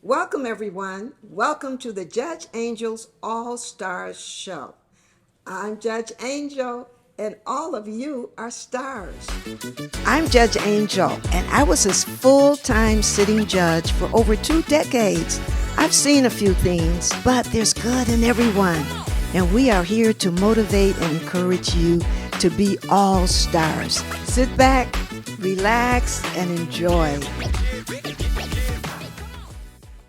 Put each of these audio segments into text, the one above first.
Welcome, everyone. Welcome to the Judge Angel's All Stars Show. I'm Judge Angel, and all of you are stars. I'm Judge Angel, and I was his full-time sitting judge for over 2 decades. I've seen a few things, but there's good in everyone. And we are here to motivate and encourage you to be all stars. Sit back, relax, and enjoy.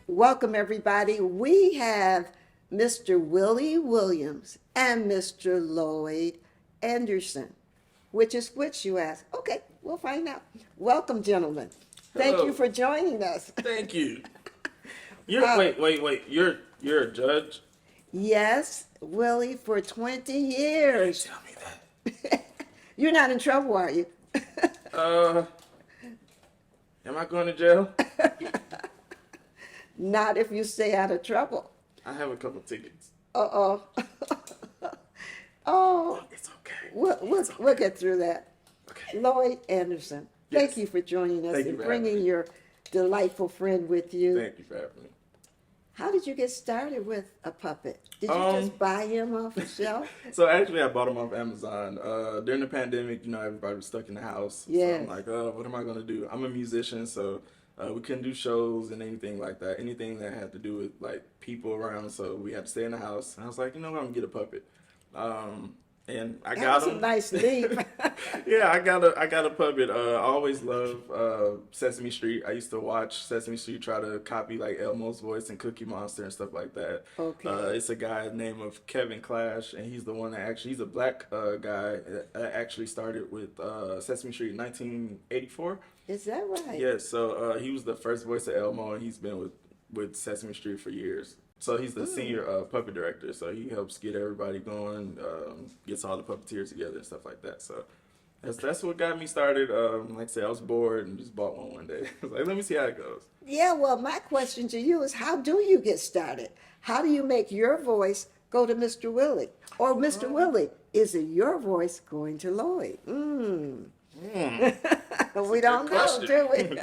Welcome, everybody. We have Mr. Willie Williams and Mr. Lloyd Anderson. Which is which, you ask? Okay, we'll find out. Welcome, gentlemen. Thank Hello. you for joining us. Thank you. Wait. You're a judge? Yes, Willie, for 20 years. Tell me that. You're not in trouble, are you? Uh, am I going to jail? Not if you stay out of trouble. I have a couple tickets. Uh-oh. Oh, It's okay. we'll get through that. Okay. Lloyd Anderson, thank Yes. you for joining us Thank you and for having bringing me. your delightful friend with you. Thank you for having me. How did you get started with a puppet? Did you just buy him off the shelf? So actually, I bought them off Amazon. During the pandemic, everybody was stuck in the house. Yes. So I'm like, what am I going to do? I'm a musician, so we couldn't do shows and anything like that. Anything that had to do with like people around, so we had to stay in the house. And I was like, what, I'm gonna get a puppet. And I That got was him. a nice leap. Yeah, I got a puppet. I always loved Sesame Street. I used to watch Sesame Street, try to copy like Elmo's voice and Cookie Monster and stuff like that. Okay. It's a guy named of Kevin Clash, and he's the one that he's a black guy that actually started with Sesame Street in 1984. Is that right? Yeah, so he was the first voice of Elmo, and he's been with Sesame Street for years. So he's the senior puppet director. So he helps get everybody going, gets all the puppeteers together and stuff like that. So that's what got me started. Like I said, I was bored and just bought one day. I was like, let me see how it goes. Yeah, well, my question to you is how do you get started? How do you make your voice go to Mr. Willie? Or Mr. Willie, is it your voice going to Lloyd? We don't know, question. do we?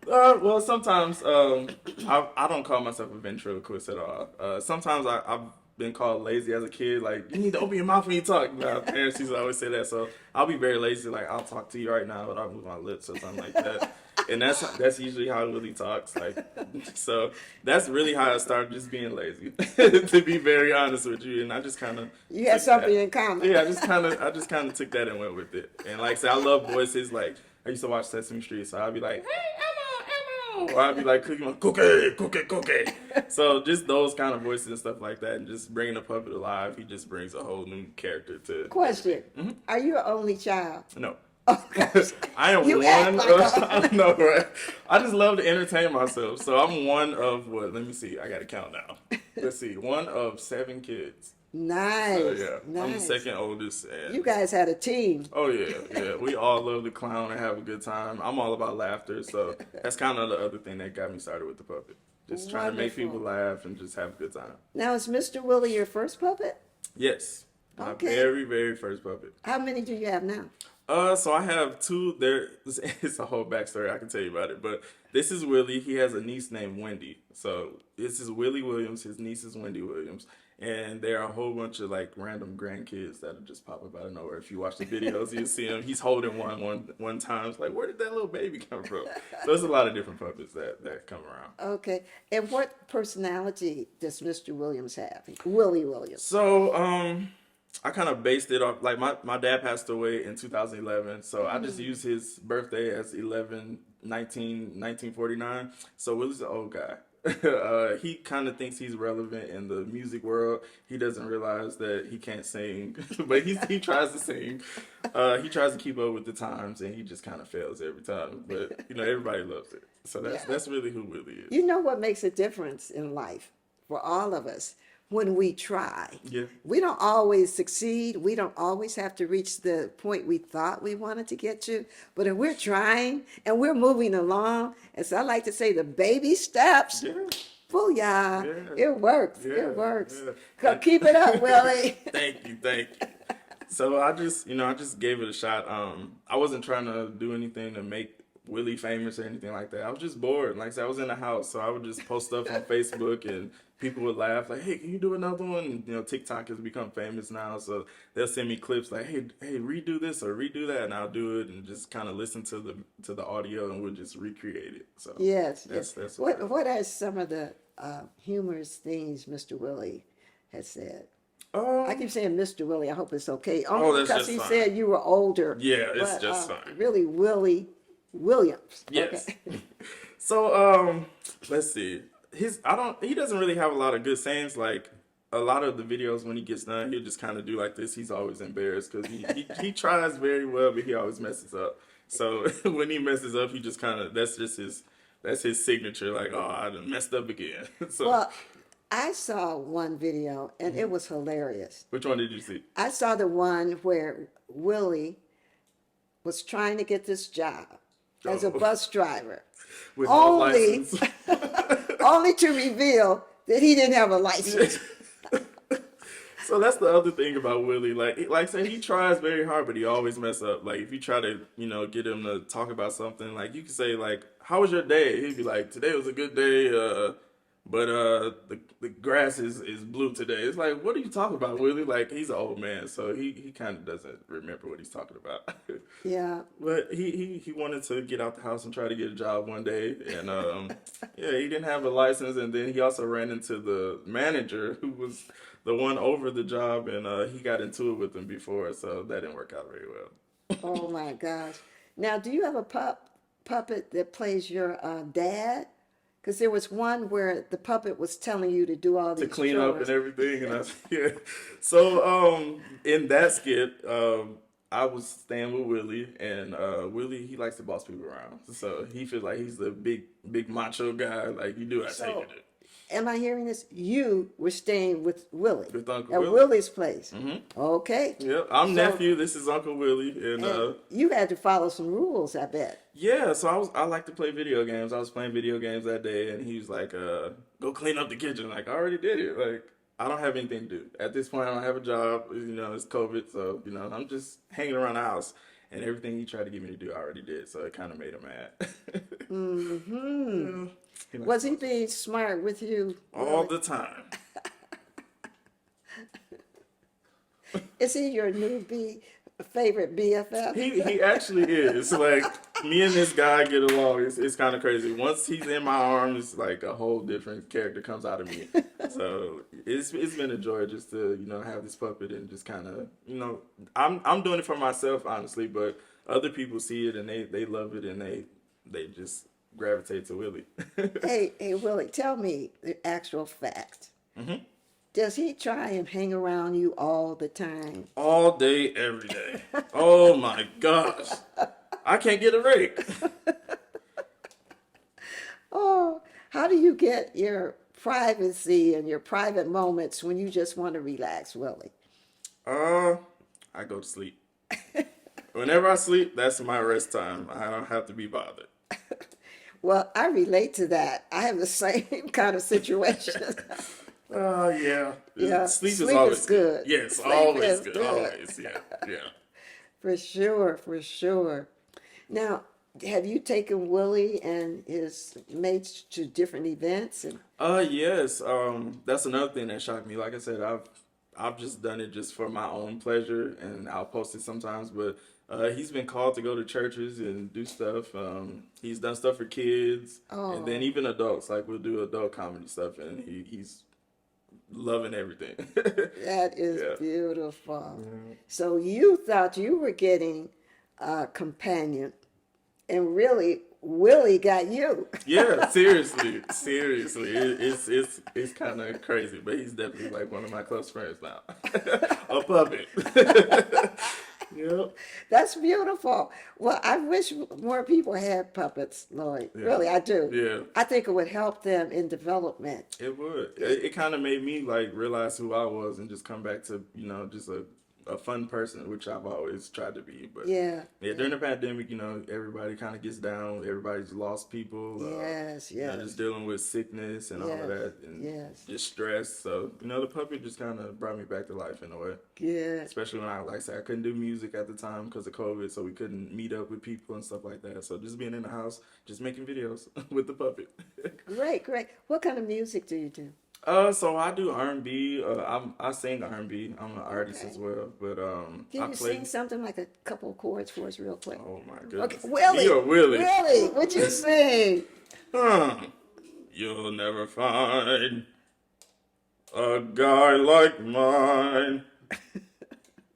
Well, sometimes I don't call myself a ventriloquist at all. Sometimes I've been called lazy as a kid. Like, you need to open your mouth when you talk. My parents used to always say that. So I'll be very lazy. Like, I'll talk to you right now, but I'll move my lips or something like that. And that's usually how Willie talks. Like, so that's really how I started, just being lazy. To be very honest with you, and I just kind of You had something in common. Yeah, I just kind of took that and went with it. And like I said, I love voices. Like I used to watch Sesame Street, so I'd be like, hey, Emma, or I'd be like cookie. So just those kind of voices and stuff like that, and just bringing the puppet alive, he just brings a whole new character to. Question, are you an only child? No. Oh, gosh. I am You act one like of, I know, right? I just love to entertain myself. So I'm one of what? Let me see. I got to count now. Let's see. One of 7 kids. Nice. Yeah. Nice. I'm the second oldest. And You guys had a team. oh yeah. We all love to clown and have a good time. I'm all about laughter, so that's kind of the other thing that got me started with the puppet. Just trying to make Wonderful. people laugh and just have a good time. Now, is Mr. Willie your first puppet? Yes. My Okay. very, very first puppet. How many do you have now? So I have 2. It's a whole backstory. I can tell you about it. But this is Willie. He has a niece named Wendy. So this is Willie Williams. His niece is Wendy Williams. And there are a whole bunch of like random grandkids that'll just pop up out of nowhere. If you watch the videos, you'll see him. He's holding one time. It's like, where did that little baby come from? So there's a lot of different puppets that come around. Okay. And what personality does Mr. Williams have? Willie Williams. So, I kind of based it off, like my dad passed away in 2011, so I just used his birthday as 1949. So Willie's an old guy. He kind of thinks he's relevant in the music world. He doesn't realize that he can't sing, but he tries to sing. He tries to keep up with the times, and he just kind of fails every time. But everybody loves it. So that's really who Willie is. You know what makes a difference in life for all of us? When we try. Yeah. We don't always succeed. We don't always have to reach the point we thought we wanted to get to. But if we're trying and we're moving along, as I like to say, the baby steps, Yeah. booyah, Yeah. it works. Yeah. It works. Yeah. Keep it up, Willie. Thank you. So I just gave it a shot. I wasn't trying to do anything to make Willie famous or anything like that. I was just bored. Like I said, I was in the house, so I would just post stuff on Facebook, and people would laugh like, "Hey, can you do another one?" And, you know, TikTok has become famous now, so they'll send me clips like, "Hey, redo this or redo that," and I'll do it and just kind of listen to the audio, and we'll just recreate it. So Yes, yes. that's What are some of the humorous things Mr. Willie has said? I keep saying Mr. Willie. I hope it's okay. Only that's because just he fine. said you were older. Yeah, it's but, just fine. Really, Willie Williams. Yes. Okay. So let's see. He doesn't really have a lot of good sayings. Like a lot of the videos when he gets done, he'll just kind of do like this. He's always embarrassed because he tries very well, but he always messes up. So when he messes up, he just kind of that's his signature. Like, oh, I done messed up again. So Well, I saw one video and it was hilarious. which one did you see? I saw the one where Willie was trying to get this job as a Oh. bus driver, With no only license. only to reveal that he didn't have a license. So that's the other thing about Willie. Like I said, he tries very hard, but he always mess up. Like if you try to, get him to talk about something, like you can say like, "How was your day?" He'd be like, "Today was a good day, but the grass is blue today." It's like, what are you talking about, Willie? Like he's an old man, so he kind of doesn't remember what he's talking about. Yeah. But he wanted to get out the house and try to get a job one day, and yeah, he didn't have a license, and then he also ran into the manager who was the one over the job, and he got into it with him before, so that didn't work out very well. Oh my gosh. Now, do you have a puppet that plays your dad? Because there was one where the puppet was telling you to do all these To clean up chores. and everything, and yeah. So in that skit, I was staying with Willie, and Willie, he likes to boss people around, so he feels like he's the big macho guy. Like you do what I say you do. Am I hearing this? You were staying with Willie With Uncle at Willie. Willie's place. Okay. Yep, I'm nephew. This is Uncle Willie, and And you had to follow some rules, I bet. yeah. So I like to play video games. I was playing video games that day, and he was like, "Go clean up the kitchen." Like I already did it. Like I don't have anything to do at this point. I don't have a job. It's COVID, so I'm just hanging around the house, and everything he tried to get me to do, I already did. So it kind of made him mad. Was he being smart with you? All the time. Is he your favorite BFF? He actually is. Like me and this guy get along. It's kind of crazy. Once he's in my arms, like a whole different character comes out of me. So it's been a joy just to have this puppet and just kind of I'm doing it for myself honestly, but other people see it and they love it and they just gravitate to Willie. Hey, Willie, tell me the actual fact. Does he try and hang around you all the time? All day, every day. Oh my gosh. I can't get a break. Oh, how do you get your privacy and your private moments when you just want to relax, Willie? I go to sleep. Whenever I sleep, that's my rest time. I don't have to be bothered. Well, I relate to that. I have the same kind of situation. Yeah. Yeah, Sleep is sleep always is good. Yes, Sleep always is good. good. Always, yeah. For sure, for sure. Now, have you taken Willie and his mates to different events? And Yes. That's another thing that shocked me. Like I said, I've just done it just for my own pleasure, and I'll post it sometimes. But he's been called to go to churches and do stuff. He's done stuff for kids, and then even adults. Like we'll do adult comedy stuff, and he's loving everything. that is Yeah. beautiful. So you thought you were getting a companion, and really, Willie got you. Yeah, seriously. It's kind of crazy, but he's definitely like one of my close friends now. A puppet. Yep. That's beautiful. Well, I wish more people had puppets, Lloyd. Yeah. Really, I do. Yeah. I think it would help them in development. It would. It kind of made me like realize who I was and just come back to just a a fun person, which I've always tried to be. But Yeah. during the pandemic, everybody kind of gets down. Everybody's lost people. Yes, yes. Just dealing with sickness and all of Yes, that, and yes. just stress. So the puppet just kind of brought me back to life in a way. Good. Especially when like I said, I couldn't do music at the time because of COVID, so we couldn't meet up with people and stuff like that. So just being in the house, just making videos with the puppet. Great, great. What kind of music do you do? So I do R&B. I sing R&B. I'm an artist Okay. as well, but Can I you play. sing something like a couple of chords for us real quick? Oh my Okay, goodness. Willie. You're Willie. Willie, would you sing? You'll never find a guy like mine.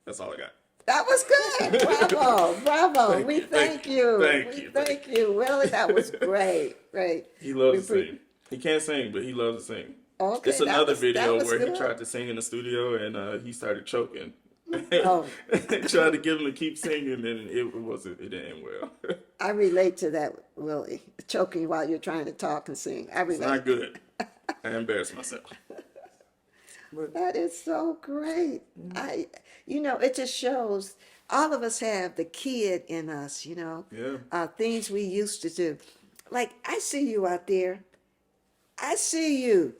That's all I got. That was good. Bravo, bravo. We thank you. Thank you. Thank you, Willie. That was great, great. He loves to sing. He can't sing, but he loves to sing. Okay, It's another that video was where good. he tried to sing in the studio and he started choking. Oh. Tried to get him to keep singing and it didn't end well. I relate to that, Willie. Choking while you're trying to talk and sing. I relate. It's not good. I embarrassed myself. That is so great. It just shows all of us have the kid in us, Yeah. things we used to do. Like, I see you out there. I see you.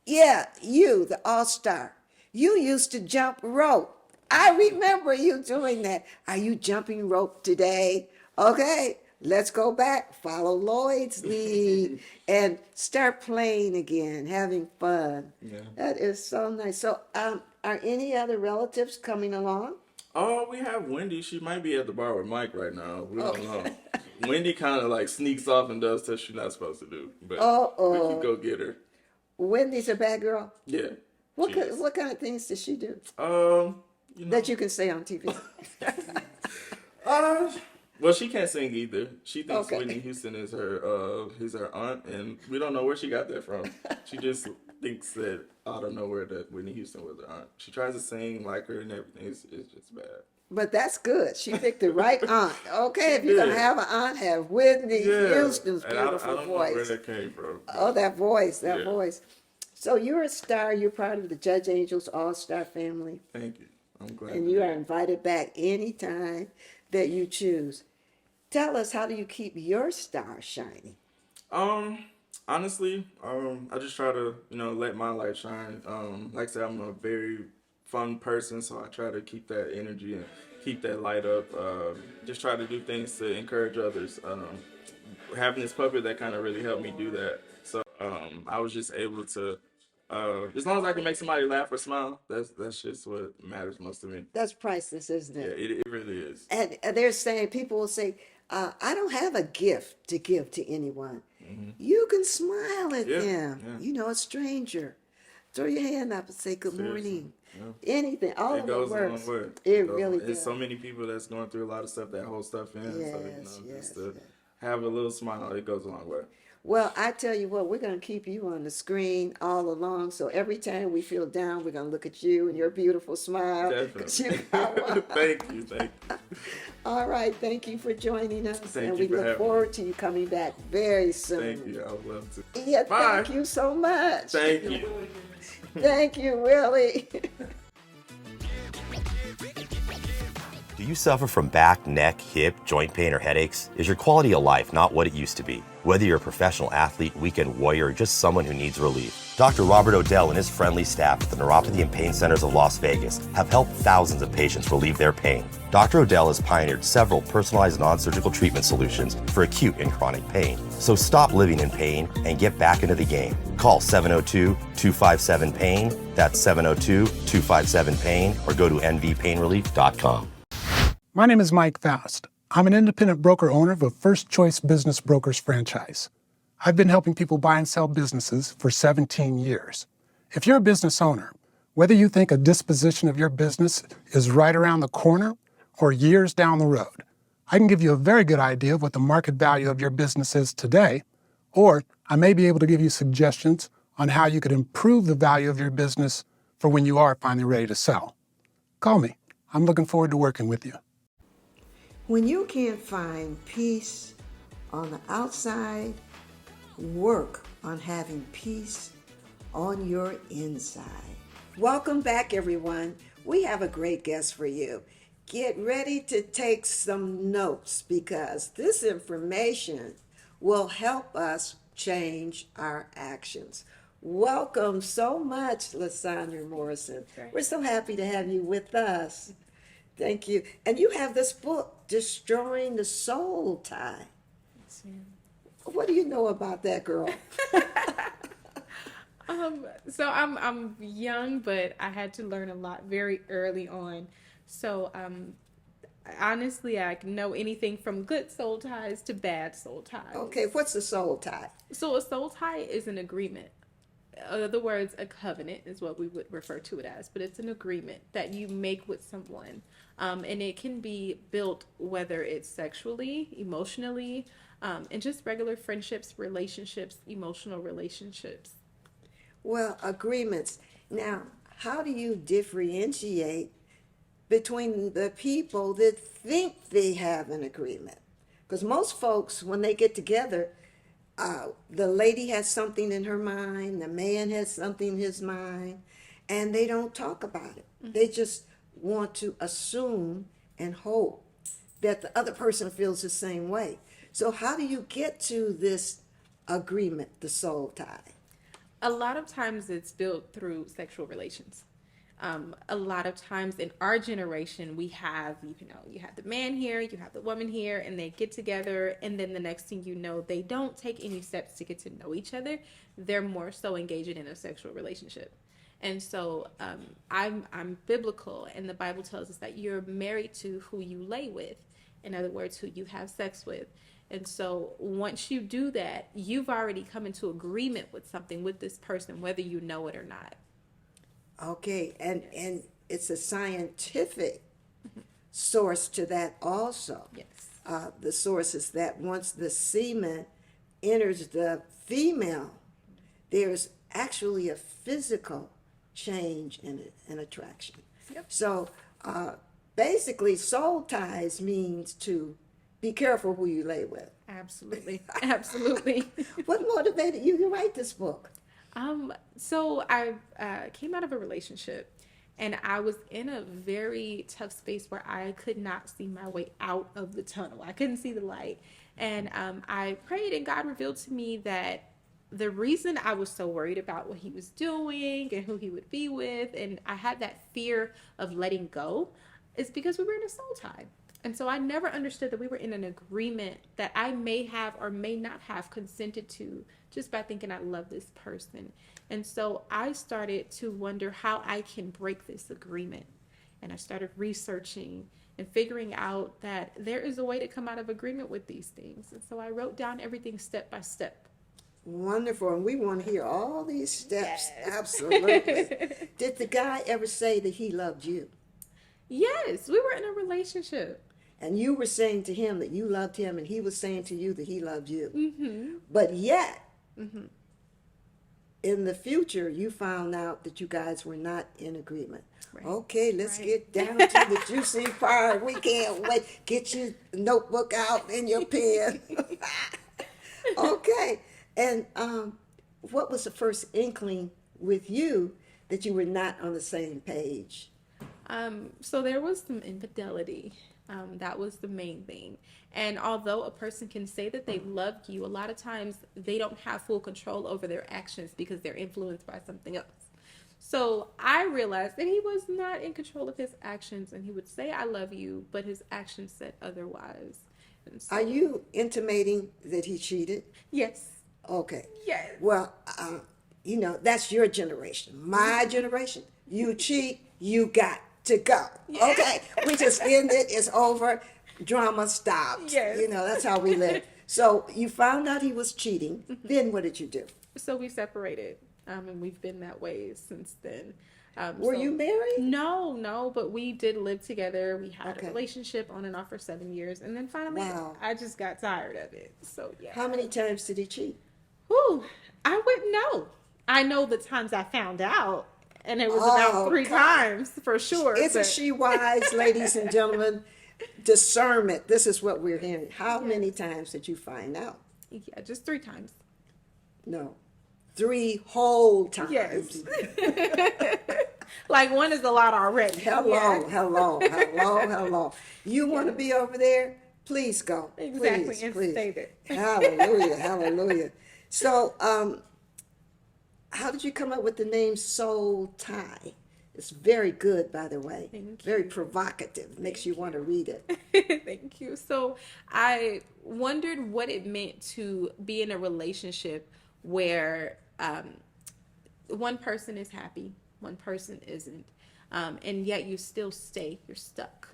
Yeah, you, the all-star. You used to jump rope. I remember you doing that. Are you jumping rope today? Okay, let's go back, follow Lloyd's lead, and start playing again, having fun. Yeah. That is so nice. So, are any other relatives coming along? Oh, we have Wendy. She might be at the bar with Mike right now. We don't know. Okay. Wendy kind of like sneaks off and does stuff she's not supposed to do. But Uh-oh. we can go get her. Wendy's a bad girl. Yeah. What she is. what kind of things does she do That you can say on TV? Well, she can't sing either. She thinks Okay. Whitney Houston is her aunt, and we don't know where she got that from. She just thinks that out of nowhere that Whitney Houston was her aunt. She tries to sing like her and everything. It's just bad. But that's good. She picked the right aunt. Okay, if She you're going to did. have an aunt, have Whitney Houston's And beautiful I don't know where voice. that came from. Oh, that voice, Yeah. voice. So you're a star. You're part of the Judge Angels All-Star family. Thank you. I'm glad. And you are invited back anytime that you choose. Tell us, how do you keep your star shining? Honestly, I just try to, let my light shine. Like I said, I'm a very fun person, so I try to keep that energy and keep that light up. Just try to do things to encourage others. Having this puppet, that kind of really helped me do that. So I was just able to, as long as I can make somebody laugh or smile, that's just what matters most to me. That's priceless, isn't Yeah, it? it really is. And they're saying, people will say, I don't have a gift to give to anyone. You can smile at Yeah, them. yeah. A stranger. Throw your hand up and say good Seriously, morning. yeah. Anything. All It of goes it a works. long way. It really There's does. so many people that's going through a lot of stuff that hold stuff in. Yes, So, yes, just to yes. have a little smile, it goes a long way. Well, I tell you what, we're going to keep you on the screen all along. So every time we feel down, we're going to look at you and your beautiful smile. 'Cause Definitely. you know- Thank you. All right. Thank you for joining us. Thank and you we for look having forward to you coming back very soon. Thank you. I would love to. Yeah, Bye. thank you so much. Thank you. Thank you, Willie. Do you suffer from back, neck, hip, joint pain, or headaches? Is your quality of life not what it used to be? Whether you're a professional athlete, weekend warrior, or just someone who needs relief, Dr. Robert Odell and his friendly staff at the Neuropathy and Pain Centers of Las Vegas have helped thousands of patients relieve their pain. Dr. Odell has pioneered several personalized non-surgical treatment solutions for acute and chronic pain. So stop living in pain and get back into the game. Call 702-257-PAIN, that's 702-257-PAIN, or go to nvpainrelief.com. My name is Mike Faust. I'm an independent broker owner of a First Choice Business Brokers franchise. I've been helping people buy and sell businesses for 17 years. If you're a business owner, whether you think a disposition of your business is right around the corner or years down the road, I can give you a very good idea of what the market value of your business is today, or I may be able to give you suggestions on how you could improve the value of your business for when you are finally ready to sell. Call me. I'm looking forward to working with you. When you can't find peace on the outside, work on having peace on your inside. Welcome back, everyone. We have a great guest for you. Get ready to take some notes because this information will help us change our actions. Welcome so much, LaSandra Morrison. Great. We're so happy to have you with us. Thank you. And you have this book, Destroying the Soul Tie. Yes, ma'am. What do you know about that, girl? So I'm young, but I had to learn a lot very early on. So honestly, I can know anything from good soul ties to bad soul ties. Okay, what's the soul tie? So a soul tie is an agreement. In other words, a covenant is what we would refer to it as, but it's an agreement that you make with someone. And it can be built whether it's sexually, emotionally, and just regular friendships, relationships, emotional relationships. Well, agreements. Now, how do you differentiate between the people that think they have an agreement? Because most folks, when they get together, the lady has something in her mind, the man has something in his mind, and they don't talk about it. They just want to assume and hope that the other person feels the same way. So, how do you get to this agreement, the soul tie? A lot of times it's built through sexual relations. A lot of times in our generation, we have, you have the man here, you have the woman here, and they get together, and then the next thing you know, they don't take any steps to get to know each other. They're more so engaged in a sexual relationship. And so I'm biblical, and the Bible tells us that you're married to who you lay with. In other words, who you have sex with. And so once you do that, you've already come into agreement with something with this person, whether you know it or not. Okay, and it's a scientific source to that also. Yes. The source is that once the semen enters the female, there's actually a physical change in it, an attraction. Yep. So basically, soul ties means to be careful who you lay with. Absolutely. Absolutely. What motivated you to write this book? So I came out of a relationship, and I was in a very tough space where I could not see my way out of the tunnel. I couldn't see the light. And I prayed, and God revealed to me that the reason I was so worried about what he was doing and who he would be with, and I had that fear of letting go, is because we were in a soul tie. And so I never understood that we were in an agreement that I may have or may not have consented to just by thinking I love this person. And so I started to wonder how I can break this agreement. And I started researching and figuring out that there is a way to come out of agreement with these things. And so I wrote down everything step by step. Wonderful, and we want to hear all these steps. Yes. Absolutely. Did the guy ever say that he loved you? Yes, we were in a relationship. And you were saying to him that you loved him, and he was saying to you that he loved you. Mm-hmm. But yet, Mm-hmm. in the future, you found out that you guys were not in agreement. Right. Okay, let's Right. get down to the juicy part. We can't wait. Get your notebook out and your pen. Okay. And what was the first inkling with you that you were not on the same page? So there was some infidelity. That was the main thing. And although a person can say that they loved you, a lot of times they don't have full control over their actions because they're influenced by something else. So I realized that he was not in control of his actions, and he would say, I love you, but his actions said otherwise. And so, Are you intimating that he cheated? Yes. Okay. Yes. Well, that's your generation. My generation, you cheat, you got to go. Yeah. Okay. We just end it. It's over. Drama stopped. Yes. That's how we live. So you found out he was cheating. Then what did you do? So we separated, and we've been that way since then. Were you married? No, but we did live together. We had Okay. a relationship on and off for 7 years, and then finally, Wow. I just got tired of it. So yeah. How many times did he cheat? Whew, I wouldn't know. I know the times I found out, and it was Oh, about 3 God. times for sure. Isn't but- she wise, ladies and gentlemen? Discernment. This is what we're hearing. How many times did you find out? Yeah, just 3 times. No. 3 whole times. Yes. Like one is a lot already. Hello, Yeah. hello. You want to be over there? Please go. Exactly, Please, and please. stay there. Hallelujah, hallelujah. So, how did you come up with the name Soul Tie? It's very good, by the way. Thank Very you. provocative. Makes you want to read it. Thank you. So I wondered what it meant to be in a relationship where one person is happy, one person isn't, and yet you still stay, you're stuck.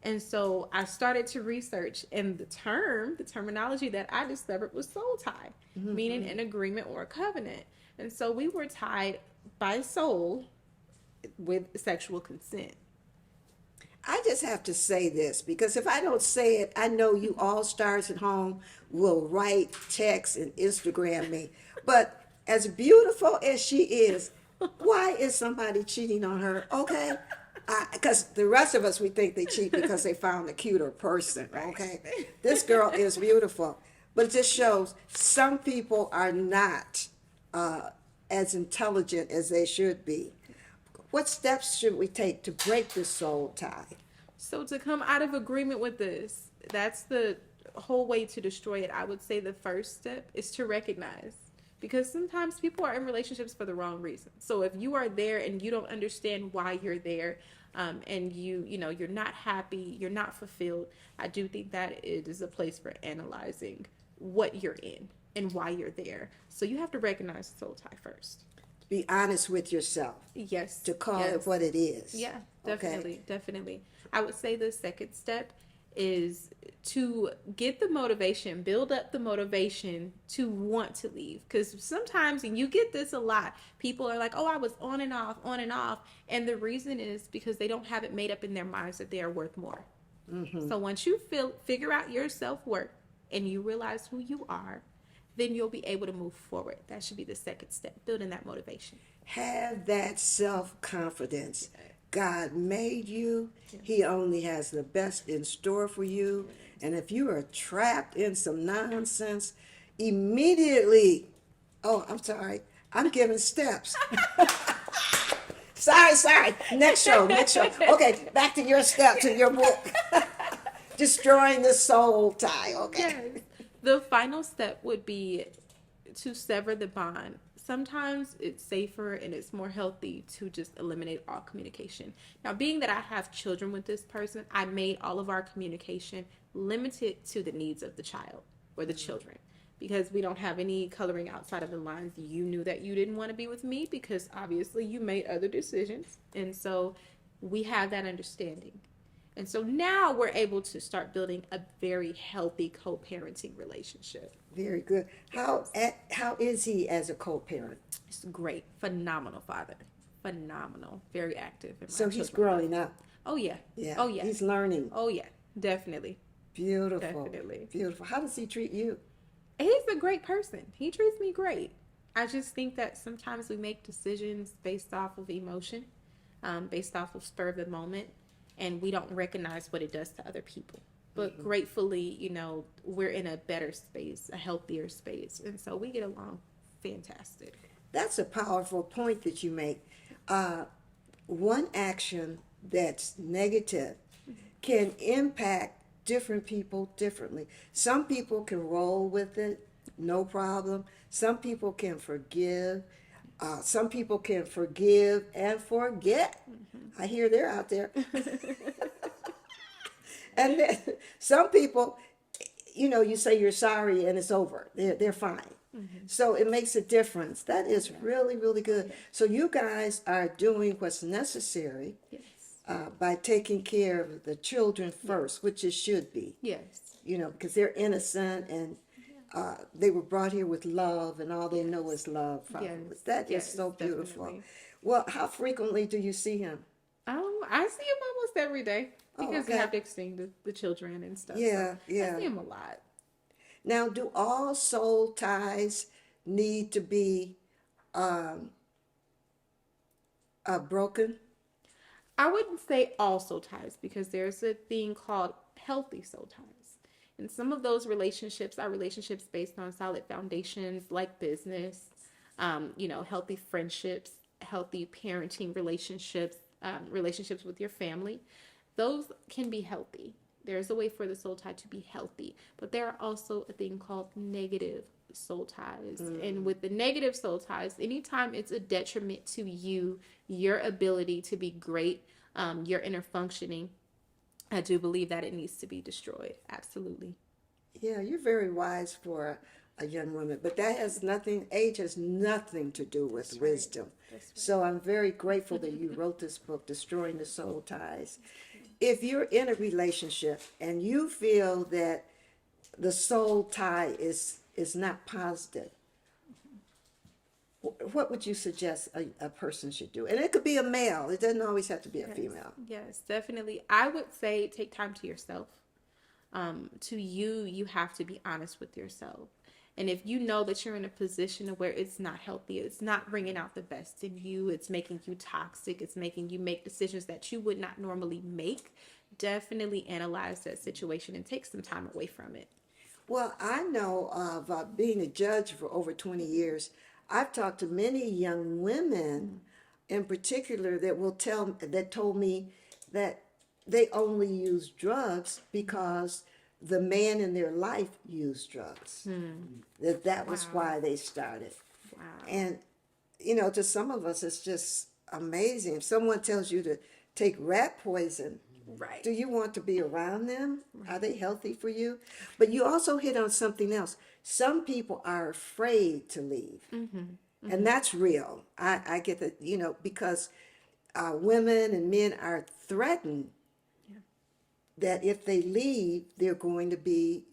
And so I started to research, and the terminology that I discovered was soul tie, meaning an agreement or a covenant. And so we were tied by soul with sexual consent. I just have to say this because if I don't say it, I know you all stars at home will write, text, and Instagram me. But as beautiful as she is, why is somebody cheating on her? Okay. Because the rest of us, we think they cheat because they found a cuter person. Okay. This girl is beautiful. But it just shows some people are not as intelligent as they should be. What steps should we take to break this soul tie? So to come out of agreement with this, that's the whole way to destroy it. I would say the first step is to recognize, because sometimes people are in relationships for the wrong reason. So if you are there and you don't understand why you're there, and you're not happy, you're not fulfilled, I do think that it is a place for analyzing what you're in and why you're there. So you have to recognize soul tie first. Be honest with yourself. Yes. To call yes. it what it is. Yeah, Okay. definitely. I would say the second step is to get the motivation, build up the motivation to want to leave. Because sometimes, and you get this a lot, people are like, oh, I was on and off. And the reason is because they don't have it made up in their minds that they are worth more. So once you figure out your self-worth and you realize who you are, then you'll be able to move forward. That should be the second step, building that motivation. Have that self-confidence. God made you. He only has the best in store for you. And if you are trapped in some nonsense, immediately, oh, I'm sorry, I'm giving steps. Sorry. Next show. Okay, back to your step, to your book. Destroying the soul tie, okay? Yes. The final step would be to sever the bond. Sometimes it's safer and it's more healthy to just eliminate all communication. Now, being that I have children with this person, I made all of our communication limited to the needs of the child or the children, because we don't have any coloring outside of the lines. You knew that you didn't want to be with me because obviously you made other decisions. And so we have that understanding. And so now we're able to start building a very healthy co-parenting relationship. Very good. How is he as a co-parent? It's great. Phenomenal father. Phenomenal. Very active. So he's growing up. Oh, yeah. Yeah. Oh, yeah. He's learning. Oh, yeah. Definitely. Beautiful. Definitely. Beautiful. How does he treat you? He's a great person. He treats me great. I just think that sometimes we make decisions based off of emotion, based off of spur of the moment, and we don't recognize what it does to other people. But gratefully, we're in a better space, a healthier space. And so we get along fantastic. That's a powerful point that you make. One action that's negative can impact different people differently. Some people can roll with it, no problem. Some people can forgive. Some people can forgive and forget. I hear they're out there. And then some people, you say you're sorry and it's over. They're fine. So it makes a difference. That is really, really good. So you guys are doing what's necessary by taking care of the children first, which it should be. Yes. Because they're innocent and they were brought here with love, and all they know is love. Probably. Yes. That is so beautiful. Definitely. Well, how frequently do you see him? I see him almost every day because we okay. have to exchange the children and stuff. Yeah, so yeah. I see him a lot. Now, do all soul ties need to be broken? I wouldn't say all soul ties, because there's a thing called healthy soul ties. And some of those relationships are relationships based on solid foundations like business, healthy friendships, healthy parenting relationships with your family, those can be healthy. There's a way for the soul tie to be healthy, but there are also a thing called negative soul ties. And with the negative soul ties, anytime it's a detriment to you, your ability to be great, your inner functioning, I do believe that it needs to be destroyed. Absolutely. Yeah, you're very wise for a young woman, but that has nothing, age has nothing to do with wisdom. That's right. So I'm very grateful that you wrote this book, Destroying the Soul Ties. If you're in a relationship and you feel that the soul tie is not positive, what would you suggest a person should do? And it could be a male. It doesn't always have to be a female. Yes, definitely. I would say take time to yourself. To you, you have to be honest with yourself. And if you know that you're in a position where it's not healthy, it's not bringing out the best in you, it's making you toxic, it's making you make decisions that you would not normally make, definitely analyze that situation and take some time away from it. Well, I know of being a judge for over 20 years. I've talked to many young women in particular that told me that they only use drugs because the man in their life used drugs. That was why they started. Wow. And, to some of us, it's just amazing. If someone tells you to take rat poison, Right. do you want to be around them? Are they healthy for you? But you also hit on something else. Some people are afraid to leave. And that's real. I get that, because women and men are threatened that if they leave, they're going to be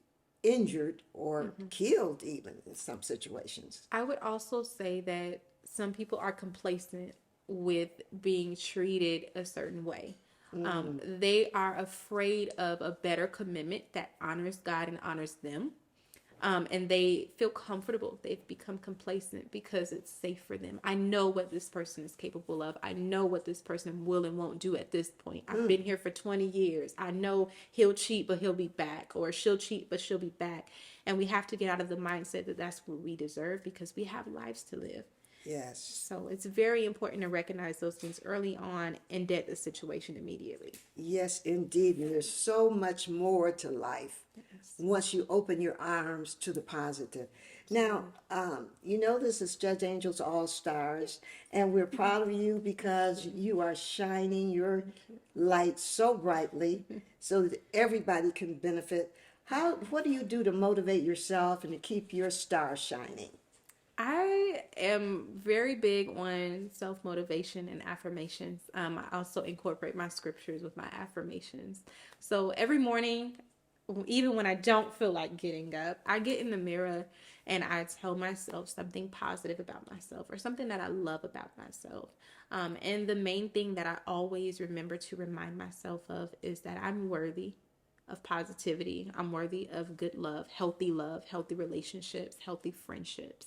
injured or killed even in some situations. I would also say that some people are complacent with being treated a certain way. They are afraid of a better commitment that honors God and honors them. And they feel comfortable. They've become complacent because it's safe for them. I know what this person is capable of. I know what this person will and won't do at this point. I've been here for 20 years. I know he'll cheat, but he'll be back. Or she'll cheat, but she'll be back. And we have to get out of the mindset that that's what we deserve because we have lives to live. Yes. So it's very important to recognize those things early on and dead the situation immediately. Yes, indeed. And there's so much more to life once you open your arms to the positive. Now, this is Judge Angel's All Stars, and we're proud of you because you are shining your light so brightly so that everybody can benefit. What do you do to motivate yourself and to keep your star shining? I am very big on self-motivation and affirmations. I also incorporate my scriptures with my affirmations. So every morning, even when I don't feel like getting up, I get in the mirror and I tell myself something positive about myself or something that I love about myself. And the main thing that I always remember to remind myself of is that I'm worthy of positivity. I'm worthy of good love, healthy relationships, healthy friendships.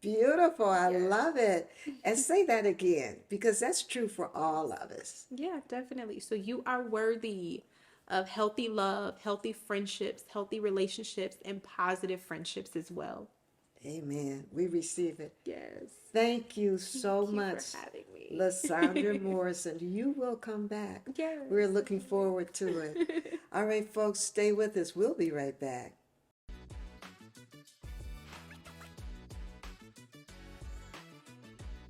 Beautiful. I love it. And say that again, because that's true for all of us. Yeah, definitely. So you are worthy of healthy love, healthy friendships, healthy relationships, and positive friendships as well. Amen. We receive it. Yes. Thank you so Thank you much, for having me. LaSandra Morrison. You will come back. Yes. We're looking forward to it. All right, folks, stay with us. We'll be right back.